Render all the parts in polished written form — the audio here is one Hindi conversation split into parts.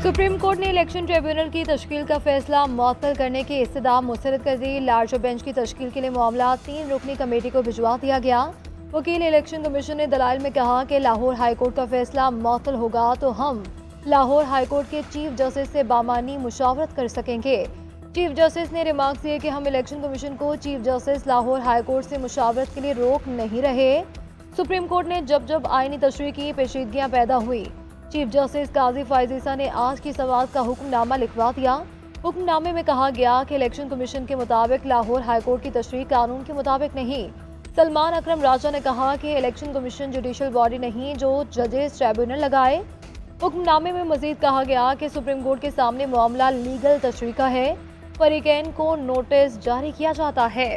सुप्रीम कोर्ट ने इलेक्शन ट्रिब्यूनल की तश्कील का फैसला मुअत्तल करने की इस्तदा मुस्तरद कर दी। लार्जर बेंच की तश्कील के लिए मामला 3 रुकनी कमेटी को भिजवा दिया गया। वकील इलेक्शन कमीशन ने दलाइल में कहा कि लाहौर हाईकोर्ट का फैसला मुअत्तल होगा तो हम लाहौर हाईकोर्ट के चीफ जस्टिस से बामानी मुशावरत कर सकेंगे। चीफ जस्टिस ने रिमार्क दिए कि हम इलेक्शन कमीशन को चीफ जस्टिस लाहौर हाईकोर्ट से मुशावरत के लिए रोक नहीं रहे। सुप्रीम कोर्ट ने जब आईनी तशरीह की पेचीदगियां पैदा हुई, चीफ जस्टिस काजी फायजीसा ने आज की समाअत का हुक्मनामा लिखवा दिया। हुक्मनामे में कहा गया कि इलेक्शन कमीशन के मुताबिक लाहौर हाईकोर्ट की तशरीह कानून के मुताबिक नहीं। सलमान अकरम राजा ने कहा कि इलेक्शन कमीशन जुडिशल बॉडी नहीं जो जजेस ट्रिब्यूनल लगाए। हुक्मनामे में मजीद कहा गया कि सुप्रीम कोर्ट के सामने मामला लीगल तशरीह का है। फरीकैन को नोटिस जारी किया जाता है।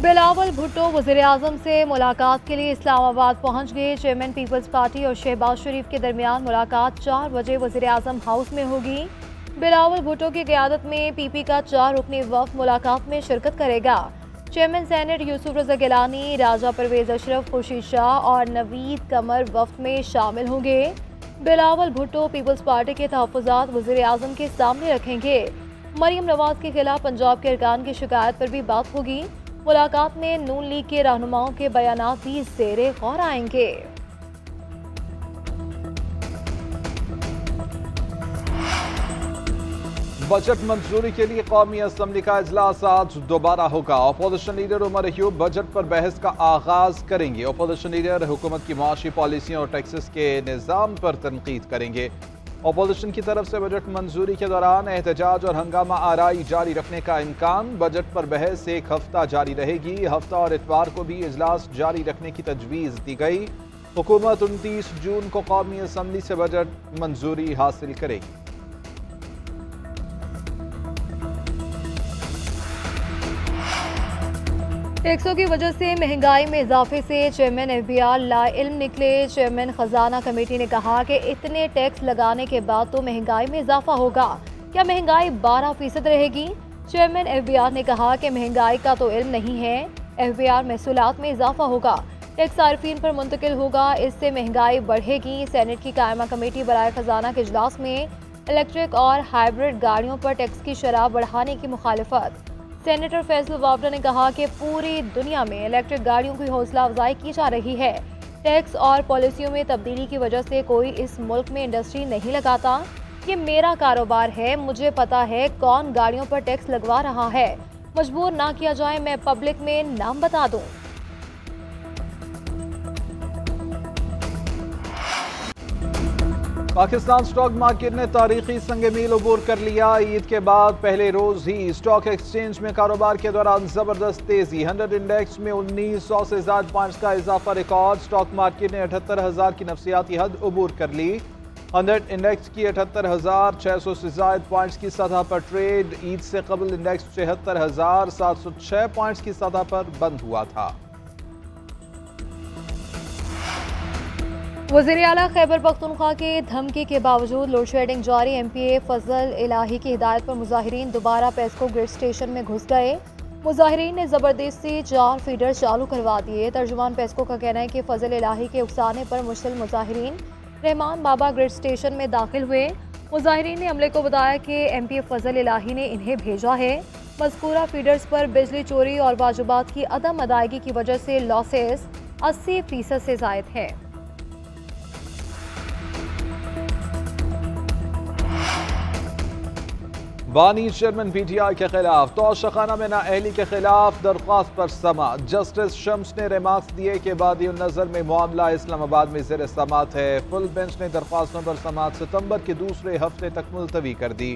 बिलावल भुट्टो वज़ीर-ए-आज़म से मुलाकात के लिए इस्लामाबाद पहुंच गए। चेयरमैन पीपल्स पार्टी और शहबाज शरीफ के दरमियान मुलाकात 4 बजे वज़ीर-ए-आज़म हाउस में होगी। बिलावल भुट्टो की क़यादत में पीपी का 4 रुकनी वफ़द मुलाकात में शिरकत करेगा। चेयरमैन सेनेट यूसुफ रज़ा गिलानी, राजा परवेज अशरफ, खुर्शीद शाह और नवीद कमर वफ़द में शामिल होंगे। बिलावल भुट्टो पीपल्स पार्टी के तहफ़्फ़ुज़ात वज़ीर-ए-आज़म के सामने रखेंगे। मरियम नवाज के खिलाफ पंजाब के अरकान की शिकायत पर भी बात होगी। मुलाकात में नून लीग के रहनुमाओं के बयानात भी ज़ेरे गौर आएंगे। बजट मंजूरी के लिए कौमी असम्बली का इजलास आज दोबारा होगा। Opposition leader Umar Ayub budget पर बहस का आगाज करेंगे। अपोजिशन लीडर हुकूमत की माशी पॉलिसियों और टैक्सेस के निज़ाम पर तनकीद करेंगे। अपोजिशन की तरफ से बजट मंजूरी के दौरान एहतजाज और हंगामा आराई जारी रखने का इम्कान। बजट पर बहस 1 हफ्ता जारी रहेगी। हफ्ता और इतवार को भी इजलास जारी रखने की तजवीज़ दी गई। हुकूमत 29 जून को कौमी असम्बली से बजट मंजूरी हासिल करेगी। टैक्सों की वजह से महंगाई में इजाफे से चेयरमैन एफबीआर लाइल्म निकले। चेयरमैन खजाना कमेटी ने कहा कि इतने टैक्स लगाने के बाद तो महंगाई में इजाफा होगा, क्या महंगाई 12% रहेगी? चेयरमैन एफबीआर ने कहा कि महंगाई का तो इल्म नहीं है। एफबीआर महसूलात में इजाफा होगा, टैक्स सार्फिन पर मुंतकिल होगा, इससे महंगाई बढ़ेगी। सेनेट की कायमा कमेटी बराए खजाना के इजलास में इलेक्ट्रिक और हाइब्रिड गाड़ियों पर टैक्स की शरह बढ़ाने की मुखालिफत। सेनेटर फैसल वावड़ा ने कहा कि पूरी दुनिया में इलेक्ट्रिक गाड़ियों की हौसला अफजाई की जा रही है। टैक्स और पॉलिसियों में तब्दीली की वजह से कोई इस मुल्क में इंडस्ट्री नहीं लगाता। ये मेरा कारोबार है, मुझे पता है कौन गाड़ियों पर टैक्स लगवा रहा है। मजबूर ना किया जाए, मैं पब्लिक में नाम बता दूं। पाकिस्तान स्टॉक मार्केट ने तारीखी संग मील अबूर कर लिया। ईद के बाद पहले रोज ही स्टॉक एक्सचेंज में कारोबार के दौरान जबरदस्त तेजी। 100 इंडेक्स में 1900 से ज्यादा पॉइंट्स का इजाफा रिकॉर्ड। स्टॉक मार्केट ने 78,000 की नफसियाती हद अबूर कर ली। 100 इंडेक्स की 78,600 से ज्यादा पॉइंट्स की सतह पर ट्रेड। ईद से कबल इंडेक्स 76,706 पॉइंट्स की सतह पर बंद हुआ था। वज़ीर आला खैबर पख्तूनख्वा के धमकी के बावजूद लोड शेडिंग जारी। एमपीए फजल इलाही की हिदायत पर मुजाहिरीन दोबारा पेस्को ग्रिड स्टेशन में घुस गए। मुजाहिरीन ने जबरदस्ती 4 फीडर चालू करवा दिए। तर्जुमान पेस्को का कहना है कि फजल इलाही के उकसाने पर मुश्तिल मुजाहिरीन रहमान बाबा ग्रिड स्टेशन में दाखिल हुए। मुजाहिरीन ने अमले को बताया कि एमपीए फजल इलाही ने इन्हें भेजा है। मज़कूरा फीडर्स पर बिजली चोरी और वाजिबात की अदम अदायगी की वजह से लॉसेस 80% से ज़ायद है। बानी चेयरमैन पीटीआई के खिलाफ तोशाखाना में नाअहली के खिलाफ दरख्वास्त पर समाअत। जस्टिस शम्स ने रिमार्क्स दिए कि बादी नजर में मामला इस्लामाबाद में ज़ेर समाअत है। फुल बेंच ने दरख्वास्तों पर समाअत सितंबर के दूसरे हफ्ते तक मुलतवी कर दी।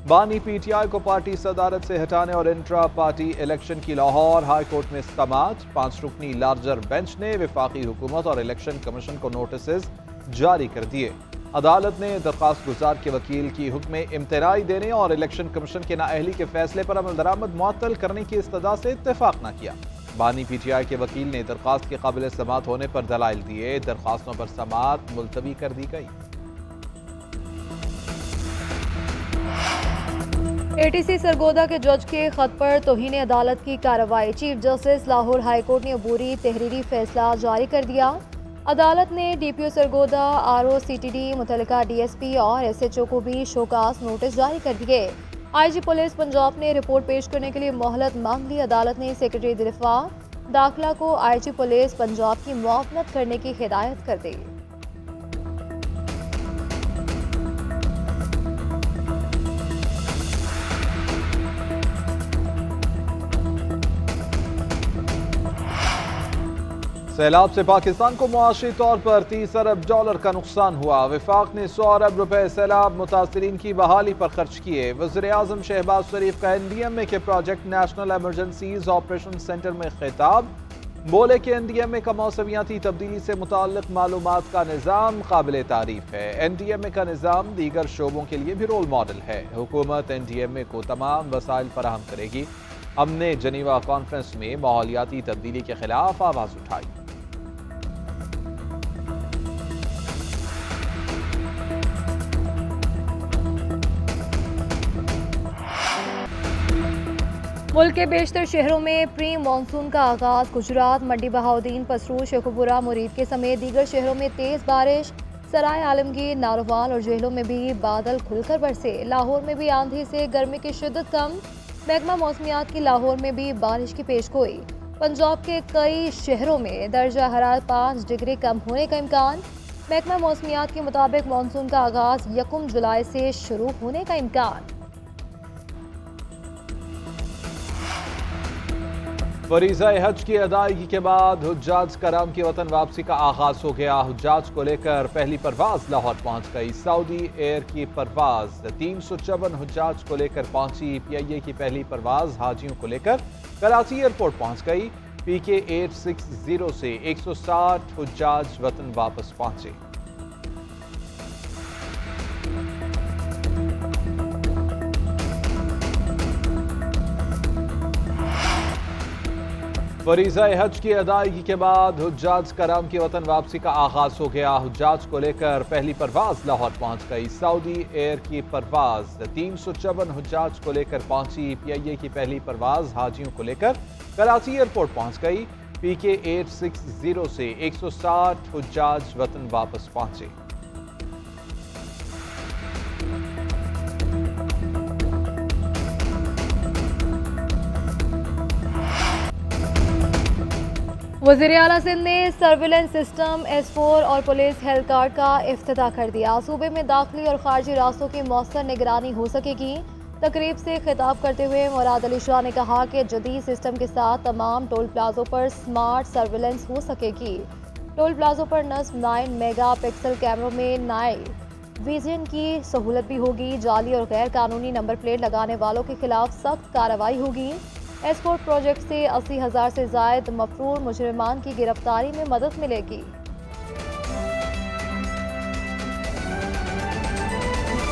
बानी पीटीआई को पार्टी सदारत से हटाने और इंट्रा पार्टी इलेक्शन की लाहौर हाई कोर्ट में समाअत। 5 रुकनी लार्जर बेंच ने वफाकी हुकूमत और इलेक्शन कमीशन को नोटिस जारी कर दिए। अदालत ने दरख्वास्त गुजार के वकील की हुक्म इम्तनाई देने और इलेक्शन कमीशन के नाअहली के फैसले पर अमल दरामद मुअत्तल करने की इस्तदा से इत्तेफाक न किया। बानी पीटीआई के वकील ने दरख्वास्त के काबिल समाअत होने पर दलाइल दिए। दरख्वास्तों पर समाअत मुलतवी कर दी गई। ATC सरगोदा के जज के खत पर तौहीन अदालत की कार्रवाई। Chief justice Lahore high court ने अबूरी तहरीरी फैसला जारी कर दिया। अदालत ने DPO सरगोदा, ROCTD, मुतल्लिका DSP और SHO को भी शोकास नोटिस जारी कर दिए। IG पुलिस पंजाब ने रिपोर्ट पेश करने के लिए मोहलत मांग ली। अदालत ने सेक्रेटरी दिफा दाखिला को IG पुलिस पंजाब की मुआवनत करने की हिदायत कर दी। सैलाब से पाकिस्तान को मुआशी तौर पर $30 अरब का नुकसान हुआ। वफाक ने $100 अरब सैलाब मुतासरीन की बहाली पर खर्च किए। वज़ीर-ए-आज़म शहबाज शरीफ का NDMA के project national emergencies operation centre में खिताब। बोले कि NDMA का मौसमियाती तब्दीली से मुताल्लिक मालूमात का निज़ाम काबिल तारीफ है। NDMA का निज़ाम दीगर शोबों के लिए भी रोल मॉडल है। हुकूमत NDMA को तमाम वसाइल फराहम करेगी। हमने जनीवा कॉन्फ्रेंस में माहौलियाती तब्दीली के खिलाफ आवाज़ उठाई। मुल्क के बेशतर शहरों में प्री मानसून का आगाज। गुजरात, मंडी बहाउद्दीन, पसरूर, शेखुपुरा, मुरीद के समेत दीगर शहरों में तेज बारिश। सराय आलमगीर, नारोवाल और जेलों में भी बादल खुलकर बरसे। लाहौर में भी आंधी से गर्मी की शिद्दत कम। महकमा मौसमियात की लाहौर में भी बारिश की पेशगोई। पंजाब के कई शहरों में दर्जा हरारत 5 डिग्री कम होने का इम्कान। महकमा मौसमियात के मुताबिक मानसून का आगाज 1 जुलाई से शुरू होने का इम्कान। फरीज़ा हज की अदायगी के बाद हुज्जाज कराम की वतन वापसी का आगाज हो गया। हुज्जाज को लेकर पहली परवाज लाहौर पहुंच गई। सऊदी एयर की परवाज 354 हुज्जाज को लेकर पहुंची। PIA की पहली परवाज हाजियों को लेकर कराची एयरपोर्ट पहुंच गई। PK 860 से 160 हुज्जाज वतन वापस पहुंचे। फरीज़ा हज की अदायगी के बाद हुज्जाज कराम की वतन वापसी का आगाज हो गया। हुज्जाज को लेकर पहली परवाज लाहौर पहुंच गई। सऊदी एयर की परवाज 354 हुज्जाज को लेकर पहुंची। PIA की पहली परवाज हाजियों को लेकर कराची एयरपोर्ट पहुंच गई। PK 860 से 160 हुज्जाज वतन वापस पहुंचे। वज़ीर-ए-आला सिंध ने सर्विलेंस सिस्टम S4 और पुलिस हेल्थ कार्ड का इफ्तिताह कर दिया। सूबे में दाखिली और खारजी रास्तों की मौसर निगरानी हो सकेगी। तकरीब से खिताब करते हुए मुराद अली शाह ने कहा कि जदीद सिस्टम के साथ तमाम टोल प्लाजों पर स्मार्ट सर्विलेंस हो सकेगी। टोल प्लाजों पर नस्ब 9 मेगापिक्सल कैमरों में नाइट विजन की सहूलत भी होगी। जाली और गैर कानूनी नंबर प्लेट लगाने वालों के खिलाफ सख्त कार्रवाई होगी। S4 प्रोजेक्ट से 80,000 से ज़ायद मफरूर मुजरिमान की गिरफ्तारी में मदद मिलेगी।